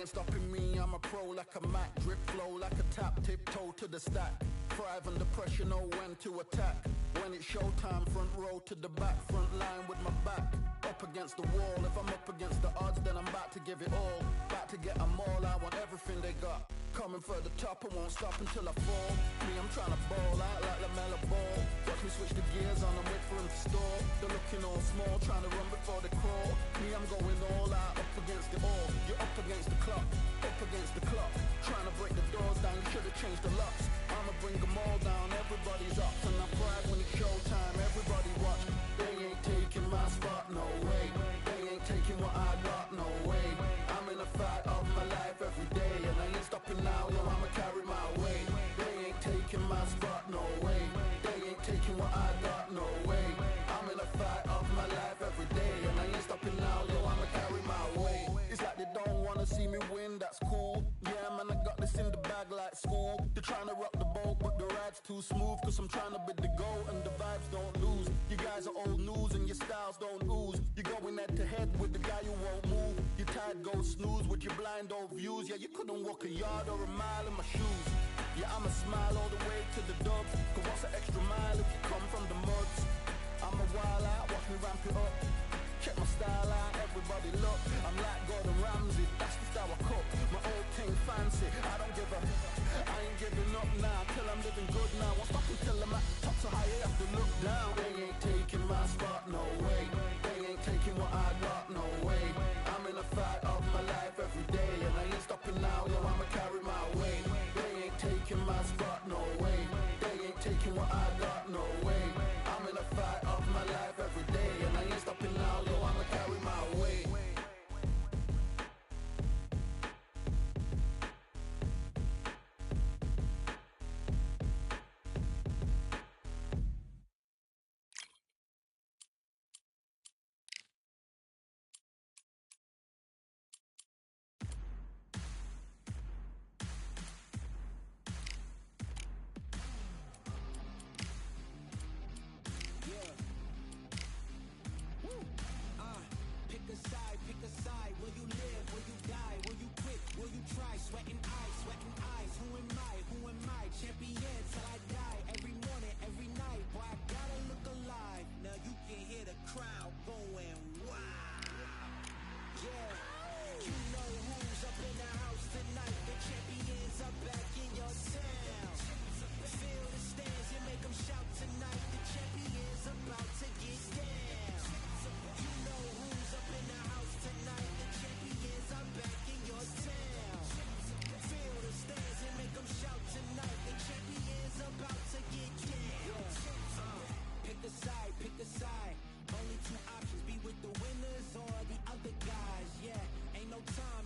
ain't stopping me, I'm a pro like a Mac. Drip flow like a tap, tiptoe to the stack. Thrive under pressure, know when to attack. When it's showtime, front row to the back. Front line with my back up against the wall. If I'm up against the odds, then I'm about to give it all. About to get them all, I want everything they got. Coming for the top, I won't stop until I fall. Me, I'm trying to ball out like LaMelo Ball. Watch me switch the gears on and wait for him to stall. They're looking all small, trying to run before they crawl. Me, I'm going all out, up against the all. You're up against the clock, up against the clock. Trying to break the doors down, you should've changed the locks. I'ma bring them all down, everybody's up. And I pride when it's showtime, everybody watch. They ain't taking my spot, no way. They ain't taking what I got, no way. I'm in a fight of my life every day, and I ain't stopping now, yo, I'ma carry my weight. They ain't taking my spot, no way. They ain't taking what I got, no way. I'm in a fight of my life every day, and I ain't stopping now, yo, I'ma carry my weight. It's like they don't wanna see me win, that's cool. Yeah, man, I got this in the bag like school. They're trying to rock the boat, but the ride's too smooth. Cause I'm trying to bid the goal, and the vibes don't lose. You guys are old news, and your styles don't ooze. You're going head to head with the guy who won't move. Your tide goes snooze with your blind old views. Yeah, you couldn't walk a yard or a mile in my shoes. Yeah, I'ma smile all the way to the dubs. Cause what's an extra mile if you come from the muds? I'm a wild out, watch me ramp it up. Check my style out, everybody look. I'm like Gordon Ramsay, that's the style I cook. My old thing fancy, I don't give a. I ain't giving up now, till I'm living good now. Won't stop until I'm at the top, so high you have to look down. They ain't taking my spot, no way. They ain't taking what I got, no way. I'm in a fight of my life every day, and I ain't stopping now, yo, I'ma carry my weight. They ain't taking my spot, no way. They ain't taking what I got, no way. I'm in a fight of my life every day, and I ain't stopping now, yo, I'ma carry my weight. Pick a side. Will you live? Will you die? Will you quit? Will you try? Sweating eyes. Who am I? Champion till I die. Every morning, every night. Boy, I gotta look alive. Now you can hear the crowd going wow. Yeah, you know who's up in the house tonight. The champions are back in your town. Feel the stands and make them shout tonight. The champions about to get down. You know who's up in the house tonight. The champions are back in your town. Feel the stands and make them shout tonight. The champions about to get down. Pick a side. Only two options, be with the winners or the other guys. Yeah, ain't no time.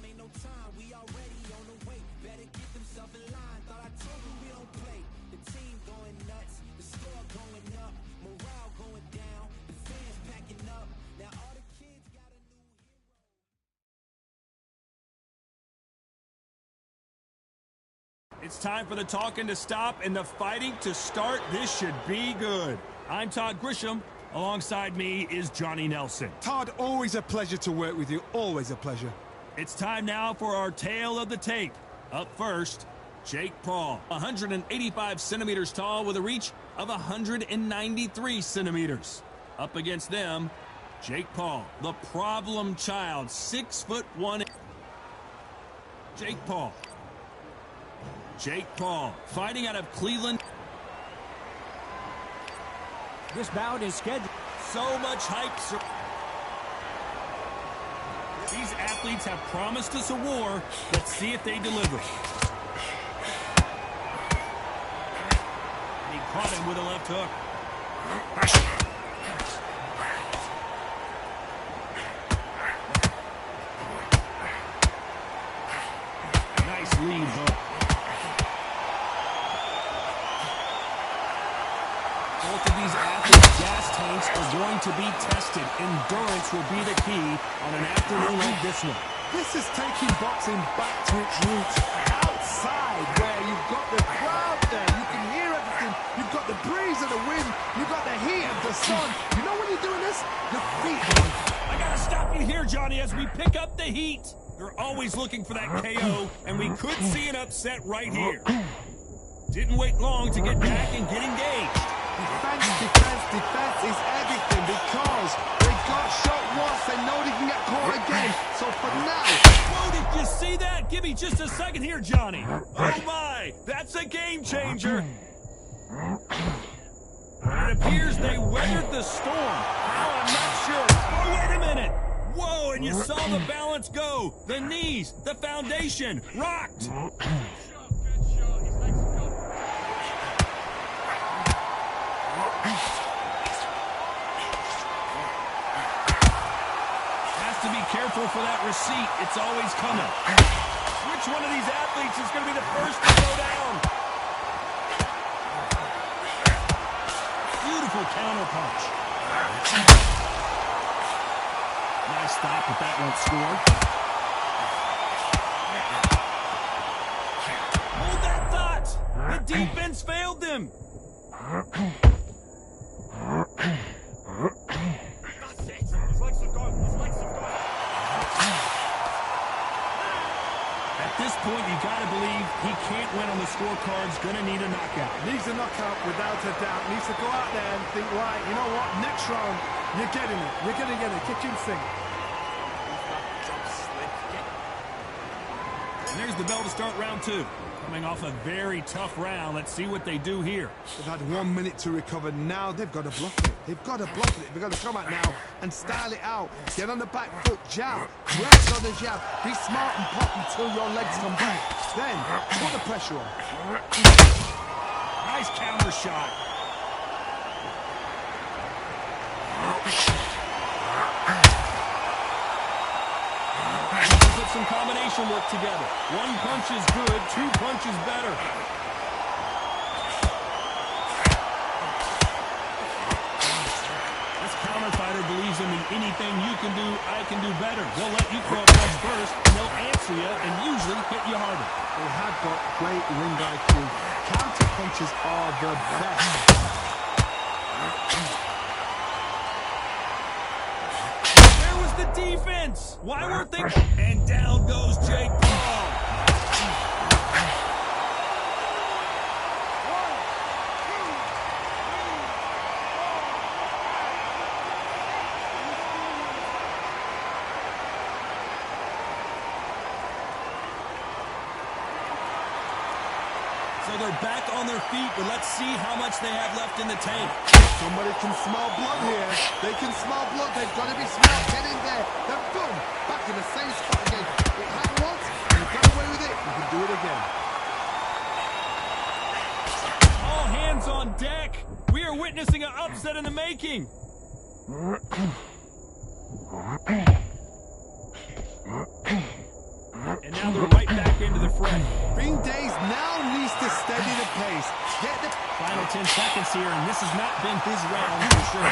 We already on the way. Better get themselves in line. Thought I told you we don't play. The team going nuts, the score going up, morale going down, the fans packing up. Now all the kids got a new hero. It's time for the talking to stop and the fighting to start. This should be good. I'm Todd Grisham. Alongside me is Johnny Nelson. Todd, always a pleasure to work with you. Always a pleasure. It's time now for our tale of the tape. Up first, Jake Paul, 185 centimeters tall with a reach of 193 centimeters. Up against them, Jake Paul, the problem child, 6'1". Jake Paul, fighting out of Cleveland. This bout is scheduled. So much hype. These athletes have promised us a war. Let's see if they deliver. He caught him with a left hook. Nice lead hook. Both of these athletes' gas tanks are going to be tested. Endurance will be the key on an afternoon like this one. This is taking boxing back to its roots. Outside, where you've got the crowd there, you can hear everything. You've got the breeze of the wind. You've got the heat of the sun. You know when you're doing this? Your feet. I gotta stop you here, Johnny, as we pick up the heat. They're always looking for that KO, and we could see an upset right here. Didn't wait long to get back and get engaged. Defense is everything because they got shot once, they know they can get caught again. So for now... Whoa, did you see that? Give me just a second here, Johnny. Oh my, that's a game changer. And it appears they weathered the storm. How, I'm not sure. Oh, wait a minute. Whoa, and you saw the balance go. The knees, the foundation, rocked. Has to be careful for that receipt. It's always coming. Which one of these athletes is going to be the first to go down? Beautiful counter punch. Nice stop, but that won't score. Hold that thought. The defense failed them. At this point, you got to believe he can't win on the scorecards. Going to need a knockout. Needs a knockout without a doubt. Needs to go out there and think, right, you know what, next round, you're getting it. You're going to get it. Kitchen sink. And there's the bell to start round two. Coming off a very tough round. Let's see what they do here. They've had 1 minute to recover. Now they've got to block it. They've got to block it. They've got to come out now and style it out. Get on the back foot, jab. Rest on the jab. Be smart and pop until your legs come back. Then put the pressure on. Nice counter shot. Put some combination work together. One punch is good, two punches better. This counter fighter believes in the anything you can do, I can do better. They'll let you throw a punch first, and they'll answer you and usually hit you harder. They have got great ring IQ. Counter punches are the best. Where was the defense? Why weren't they? And down goes Jake Paul. So they're back on their feet, but let's see how much they have left in the tank. Somebody can smell blood here. They can smell blood. They've got to be smart. Get in there. Then boom, back in the same spot again. It happened once, and you got away with it. You can do it again. All hands on deck. We are witnessing an upset in the making. And now they're right back into the fray. Ring Days now needs to steady the pace. Get the Final 10 seconds here, and this has not been his round for sure.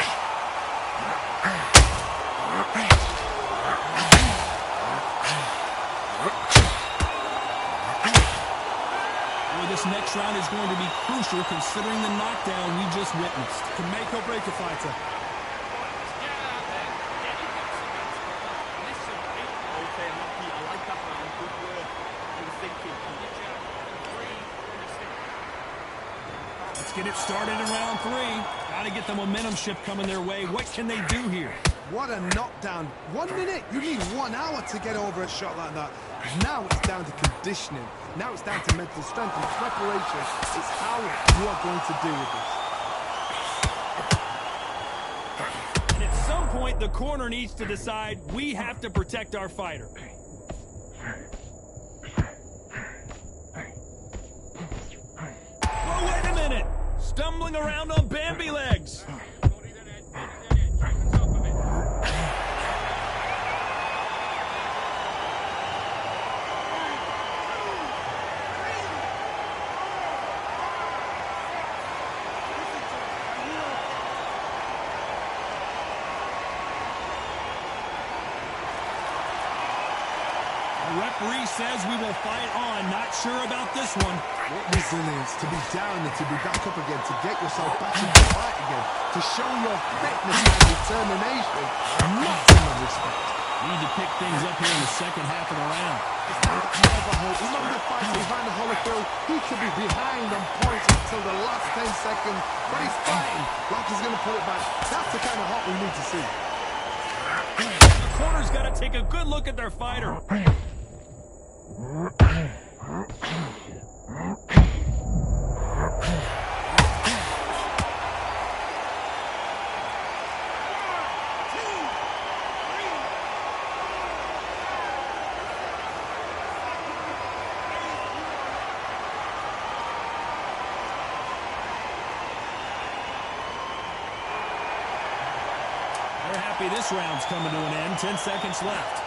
Boy, this next round is going to be crucial considering the knockdown we just witnessed. to make or break a fighter. Let's get it started in round three. Got to get the momentum shift coming their way. What can they do here? What a knockdown. 1 minute? You need 1 hour to get over a shot like that. Now it's down to conditioning. Now it's down to mental strength and preparation. It's how you are going to deal with this. And at some point, the corner needs to decide we have to protect our fighter. Whoa, wait a minute! Stumbling around on Bambi legs. The referee says we will fight on. Not sure about this one. What resilience to be down and to be back up again, to get yourself back into the fight again, to show your fitness and determination. Maximum respect. Need to pick things up here in the second half of the round. It's not the whole. Remember the fight behind the Holyfield? He should be behind on points until the last 10 seconds, but he's fighting like he's going to put it back. That's the kind of hot we need to see. The corner's got to take a good look at their fighter. They're happy this round's coming to an end. 10 seconds left.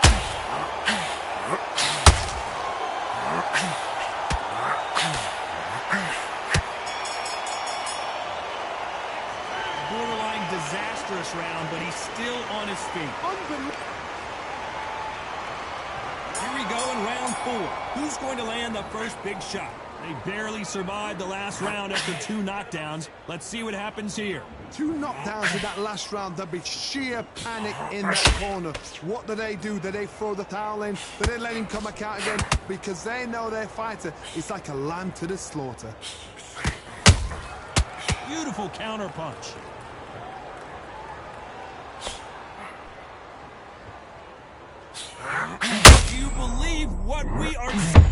Borderline disastrous round, but he's still on his feet. Here we go in round 4. Who's going to land the first big shot? They barely survived the last round after 2 knockdowns. Let's see what happens here. 2 knockdowns in that last round. There'll be sheer panic in that corner. What do? Do they throw the towel in? Do they let him come back out again? Because they know their fighter is like a lamb to the slaughter. Beautiful counter punch. Do you believe what we are seeing?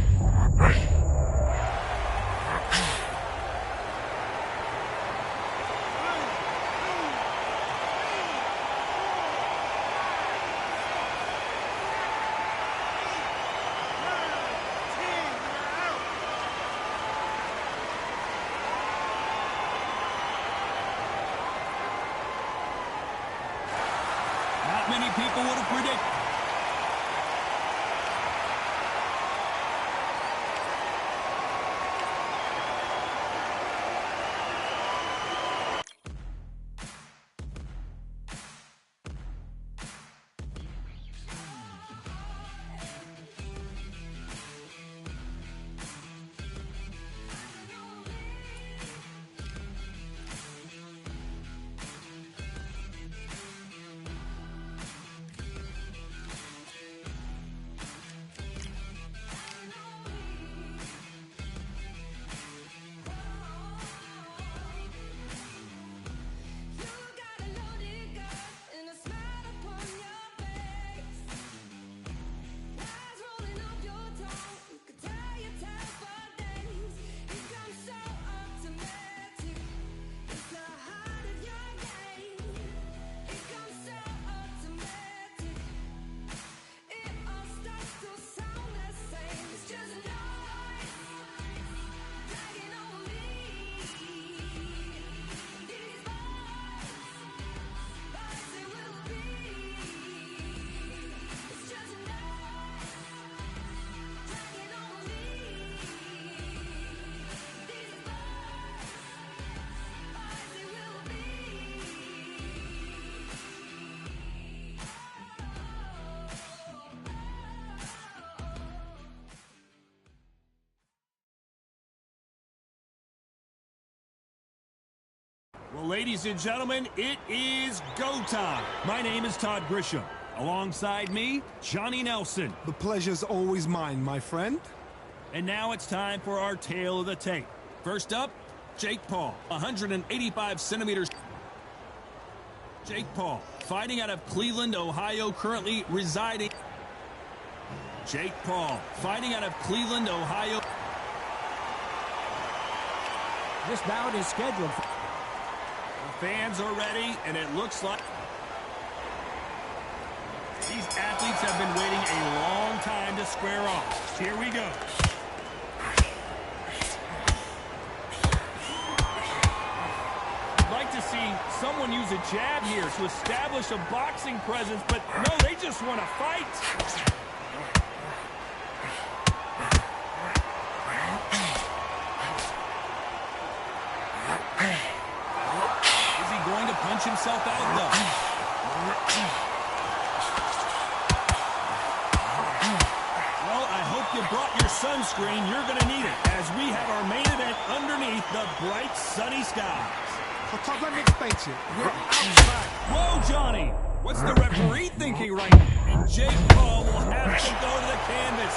Not many people would have predicted. Well, ladies and gentlemen, it is go time. My name is Todd Grisham. Alongside me, Johnny Nelson. The pleasure's always mine, my friend. And now it's time for our tale of the tape. First up, Jake Paul, 185 centimeters. Jake Paul, fighting out of Cleveland, Ohio, currently residing. Jake Paul, fighting out of Cleveland, Ohio. This bout is scheduled for... The fans are ready, and it looks like these athletes have been waiting a long time to square off. Here we go. I'd like to see someone use a jab here to establish a boxing presence, but no, they just want to fight. Punch himself out, though. Well, I hope you brought your sunscreen. You're going to need it, as we have our main event underneath the bright, sunny skies. So, Todd, let me explain to you. We're outside. Whoa, Johnny! What's the referee thinking right now? And Jake Paul will have to go to the canvas.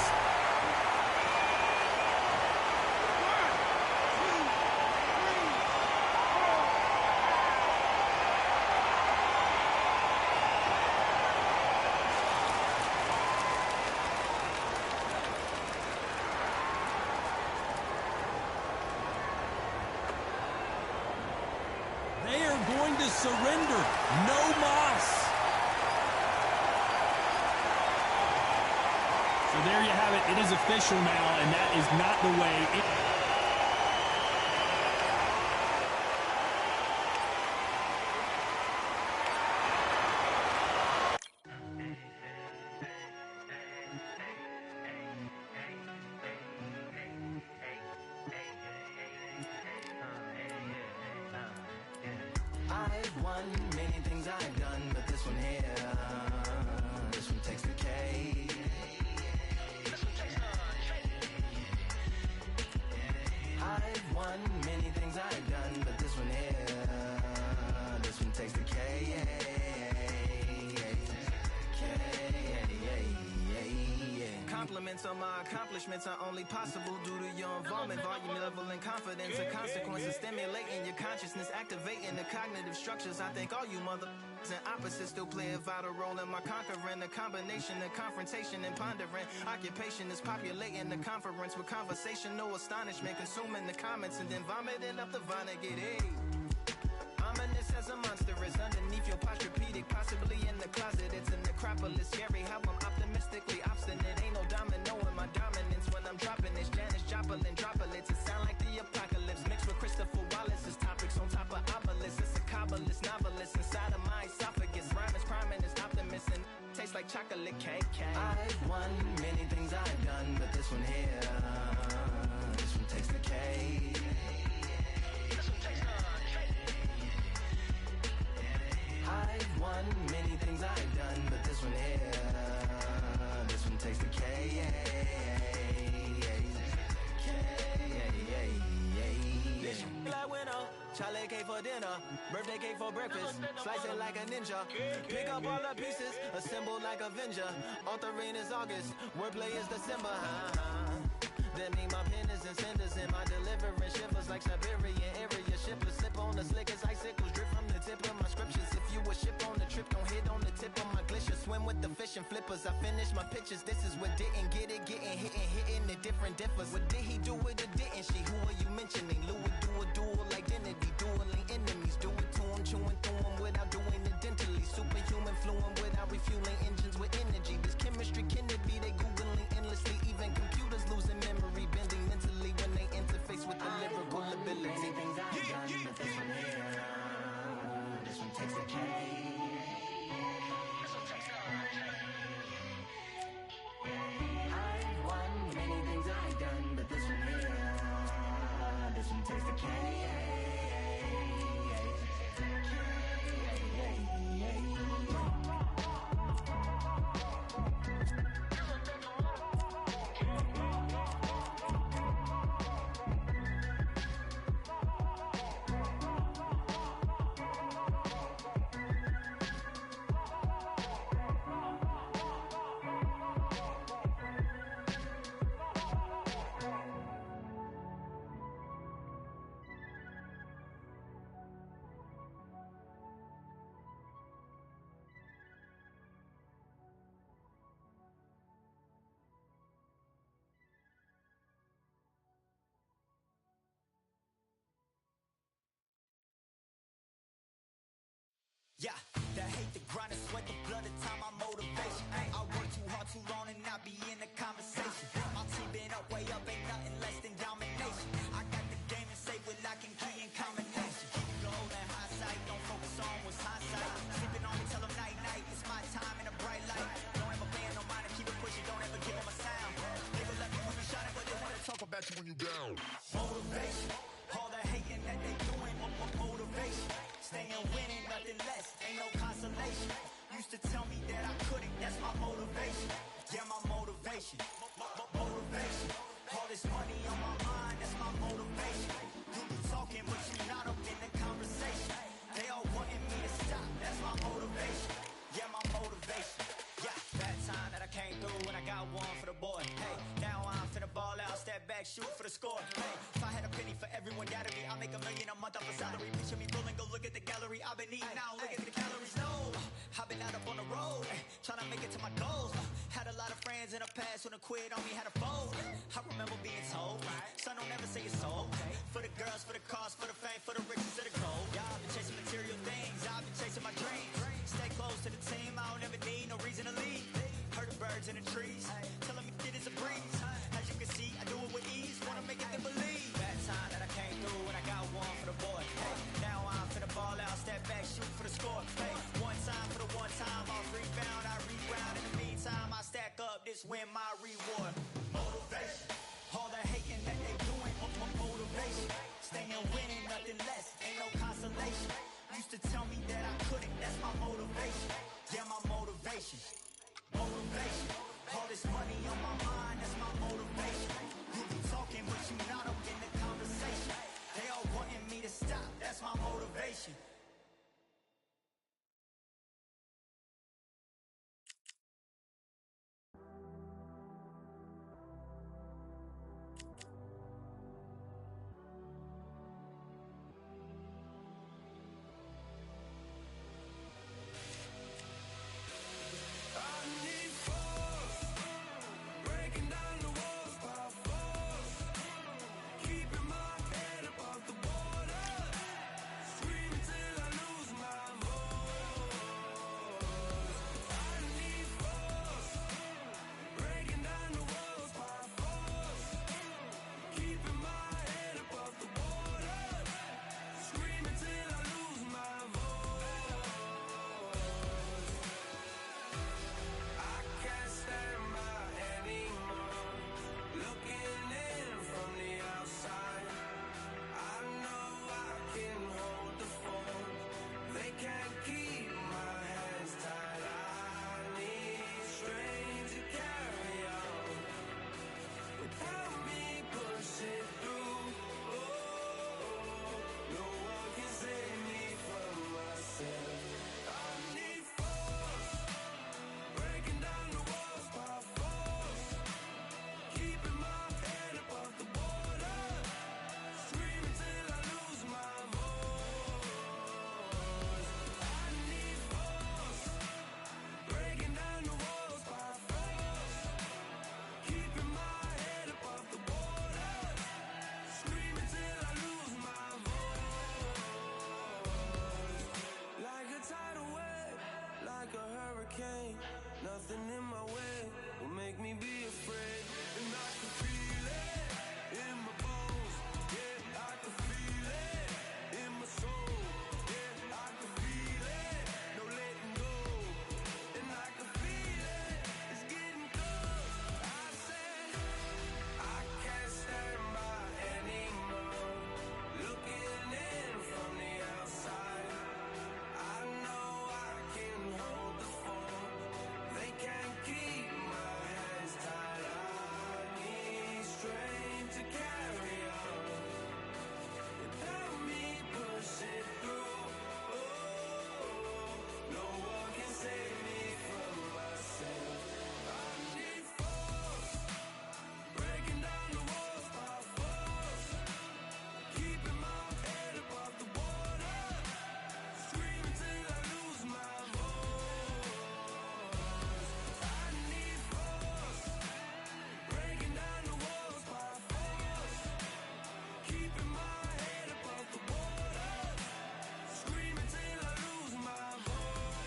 They are going to surrender. No mas. So there you have it. It is official now, and that is not the way it... I've won many things I've done, but this one here, this one takes the cake. I've won many things I've done, but this one here, this one takes the cake. Compliments on my accomplishments are only possible due to your involvement, volume, level, and confidence. The consequences stimulating your consciousness, activating the cognitive structures. I think all you mother and opposites still play a vital role in my conquering. The combination of confrontation and pondering. Occupation is populating the conference with conversational astonishment, consuming the comments and then vomiting up the vinegar. Hey. Ominous as a monster is underneath your posturepedic, possibly in the closet. It's a necropolis, scary how I'm optimistically obstinate. Ain't no domino in my dominance when I'm dropping this. Janis Joplin droplets, it sound like the apocalypse mixed with Christopher Wallace's topics on top of obelisks. It's a kabbalist novelist inside of my esophagus. Rhyme is priming, is optimist and tastes like chocolate cake. I've won many things I've done, but this one here, this one takes the cake. I've won many things I've done, but this one here, this one takes the K. Like winner, Charlie cake for dinner, birthday cake for breakfast, slice it like a ninja, pick up all the pieces, assemble like Avenger, authoring is August, wordplay is December, That mean my pen is in cinders and my deliverance shivers like Siberian area shippers, slip on the slickest icicles, drip from the tip of my scriptures. If you a ship on the trip, don't hit on the tip of my glacier, swim with the fish and flippers. I finish my pictures, this is what didn't get it, getting hitting the different differs. What did he do with it, didn't she? Who are you mentioning? Louis do a dual identity, dueling enemies, do it to him, chewing through him without doing it dentally, superhuman fluent without refueling engines with energy. This chemistry can it be? They googling endlessly, even computers losing memory, bending mentally when they interface with the lyrical ability. Things I've done, but this one here, this one takes the cake. I've won many things I've done, but this one here, this one takes the cake. Yeah, the hate, the grind, the sweat, the blood, the time, my motivation. I work too hard, too long, and not be in the conversation. My team been up, way up, ain't nothing less than domination. I got the game and safe with lock and key and combination. Keep it low and high sight, don't focus on what's hindsight. Sleeping on me, tell them night, night, it's my time in a bright light. Don't ever band, no mind, and keep it pushing, don't ever give them a sound. They will let me when you shining, but they wanna talk about you when you down. Motivation, all the hating that they doing, motivation. Staying winning, nothing less, ain't no consolation. Used to tell me that I couldn't, that's my motivation. Yeah, my motivation, motivation. All this money on my mind, that's my motivation. You be talking, but you not up in the conversation. They all wanting me to stop, that's my motivation. Yeah, back, shoot for the score. Hey, if I had a penny for everyone doubted me, I'll make $1 million a month off a salary. Picture me rolling, go look at the gallery. I've been eating now, look at the calories. No, I've been out up on the road, trying to make it to my goals. Had a lot of friends in the past when I quit on me, had a fold. I remember being told, son, don't ever say it's sold. For the girls, for the cars, for the fame, for the riches, for the gold. Yeah, I've been chasing material things, I've been chasing my dreams. Stay close to the team, I don't ever need no reason to leave. Heard the birds in the trees, telling me it is a breeze. As you can see, I do it with ease, wanna make it then believe. Bad time that I came through and I got one for the boy. Hey, now I'm finna ball out, step back, shoot for the score. Hey, one time for the one time, I'll rebound, I reground. In the meantime, I stack up, this win my reward. Motivation, all the hating that they doing, motivation. Staying winning, nothing less, ain't no consolation. Used to tell me that I couldn't, that's my motivation. Yeah, my motivation. Motivation, all this money on my mind, that's my motivation. You be talking, but you not up in the conversation. They all wanting me to stop, that's my motivation. Nothing in my way will make me be afraid. And I can feel it in my bones. Yeah, I can feel it in my soul. Yeah, I can feel it, no letting go. And I can feel it, it's getting close. I said I can't stand by anymore. Looking in from the outside, I know I can hold the phone. They can't keep my hands tied. I need strength to carry on without me pushing through. Oh, no one can save me from myself. I need force, breaking down the walls by force, keeping my head above the water, screaming till I lose my voice. I need force, breaking down the walls by force, keeping my head above the water, screaming till I lose my voice.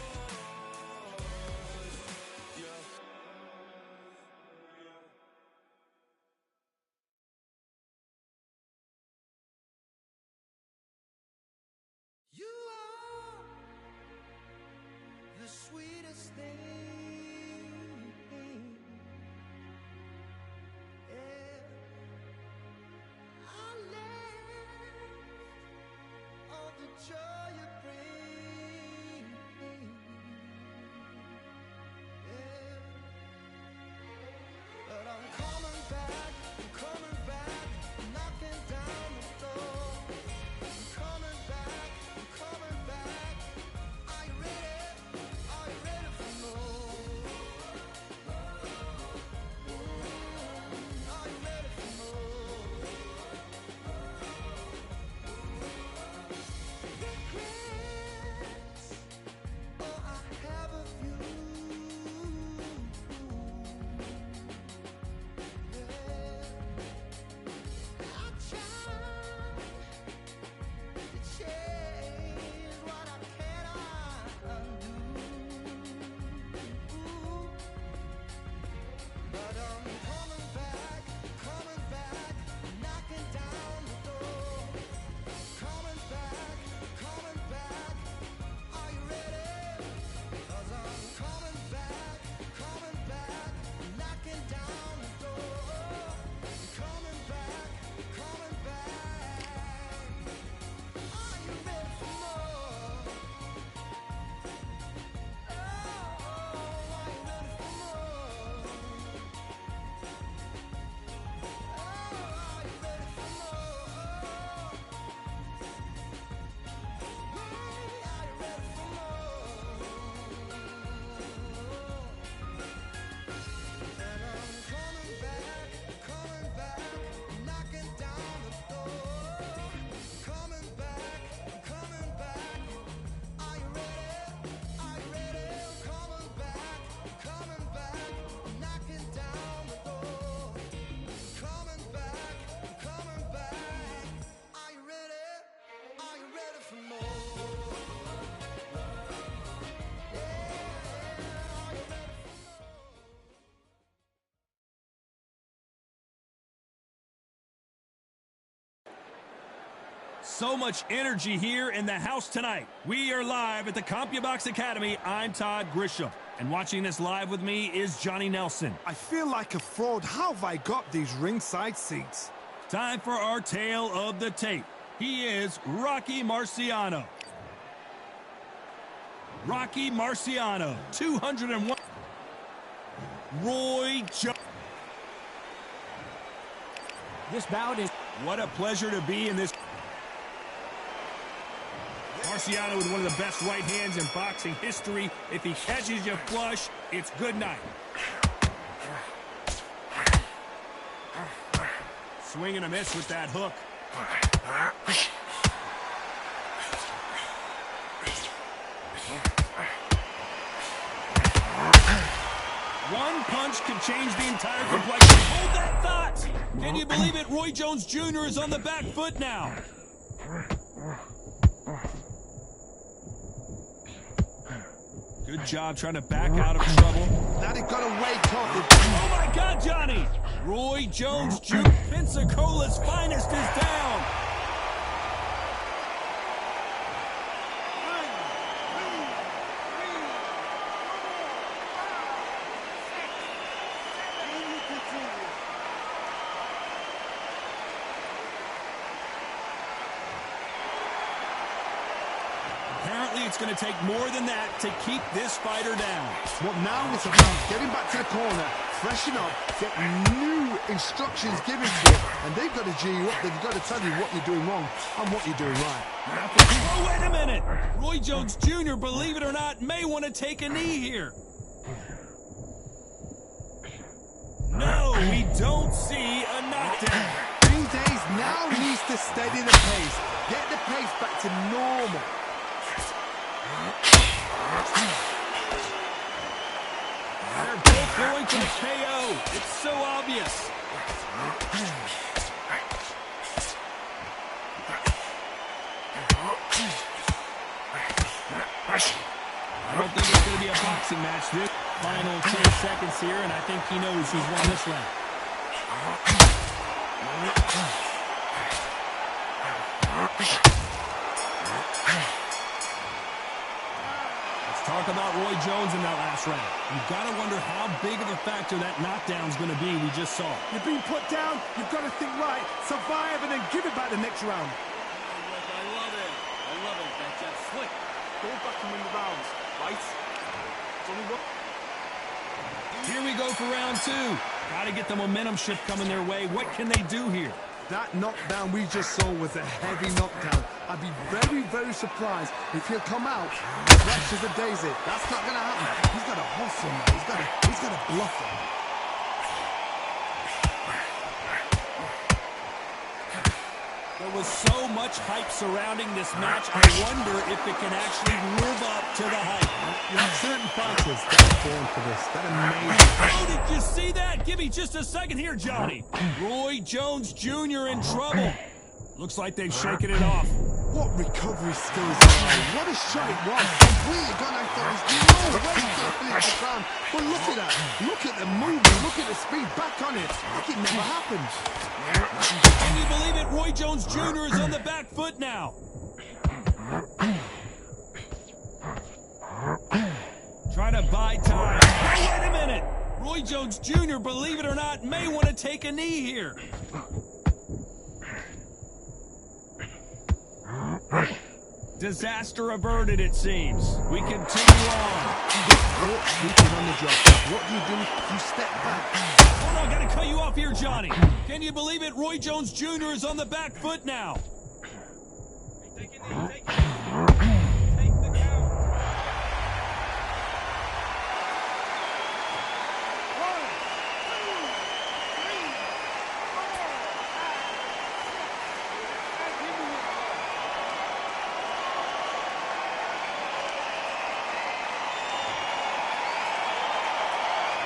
Yeah. You are the sweetest thing. Yeah. I live all the joy you bring. Yeah. But I'm coming back, knocking down the door. I'm coming back. Are you ready? Are you ready for more? So much energy here in the house tonight. We are live at the CompuBox Academy. I'm Todd Grisham. And watching this live with me is Johnny Nelson. I feel like a fraud. How have I got these ringside seats? Time for our tale of the tape. He is Rocky Marciano. Rocky Marciano, 201. Roy Jones. This bout is... What a pleasure to be in this. Marciano with one of the best right hands in boxing history. If he catches you flush, it's good night. Swing and a miss with that hook. One punch can change the entire complexion. Hold that thought! Can you believe it? Roy Jones Jr. is on the back foot now. Good job trying to back out of trouble. Now they've got to wake up. Oh my God, Johnny! Roy Jones Jr. Pensacola's finest is down. Apparently, it's going to take more than that to keep this fighter down. What now is about getting back to the corner, freshen up, get new instructions given to you, and they've got to G you up. They've got to tell you what you're doing wrong and what you're doing right. Oh, wait a minute! Roy Jones Jr., believe it or not, may want to take a knee here. No, we don't see a knockdown. King Days now needs to steady the pace, get the pace back to normal. They're both going for the KO. It's so obvious. I don't think it's going to be a boxing match. This final 10 seconds here, and I think he knows who's won this round. Talk about Roy Jones in that last round. You've got to wonder how big of a factor that knockdown's going to be. We just saw. You're being put down. You've got to think right, survive, and then give it back the next round. I love it. I love it. That's just slick. Go back and win the rounds, right? It's only one. Here we go for round two. Got to get the momentum shift coming their way. What can they do here? That knockdown we just saw was a heavy knockdown. I'd be very, very surprised if he'll come out fresh as a daisy. That's not going to happen. He's got to hustle, man. He's got to bluff him. There was so much hype surrounding this match. I wonder if it can actually live up to the hype. You have certain fighters that are born for this. They're amazing. Oh, did you see that? Give me just a second here, Johnny. Roy Jones Jr. in trouble. Looks like they've shaken it off. What recovery skills are. What a shot it was. Completely gone out there. There's no way he's going to finish the ground. But look at that. Look at the movement. Look at the speed. Back on it. Like it never happened. Can you believe it? Roy Jones Jr. is on the back foot now. Trying to buy time. Oh, wait a minute. Roy Jones Jr., believe it or not, may want to take a knee here. Disaster averted, it seems. We continue on. On the job. What do? You step back. Hold on, gotta cut you off here, Johnny. Can you believe it? Roy Jones Jr. is on the back foot now. Take the count.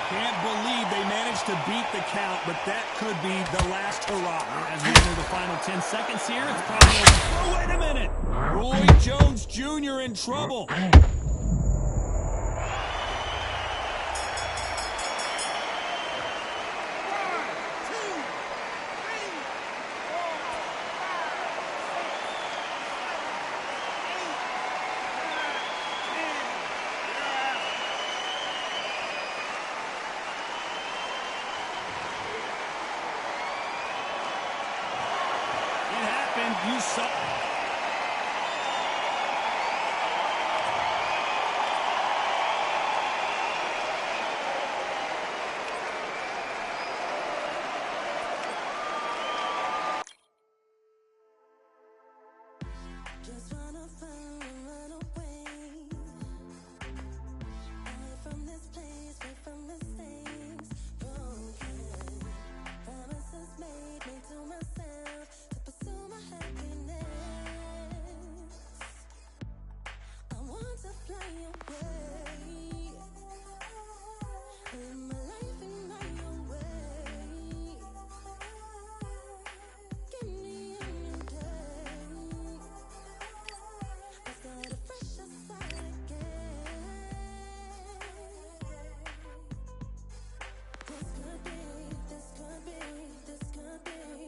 Can't believe they managed to beat the count, but that could be the last hurrah. As we enter the final 10 seconds here, it's probably over. Oh, wait a minute! Roy Jones Jr. in trouble. And you saw...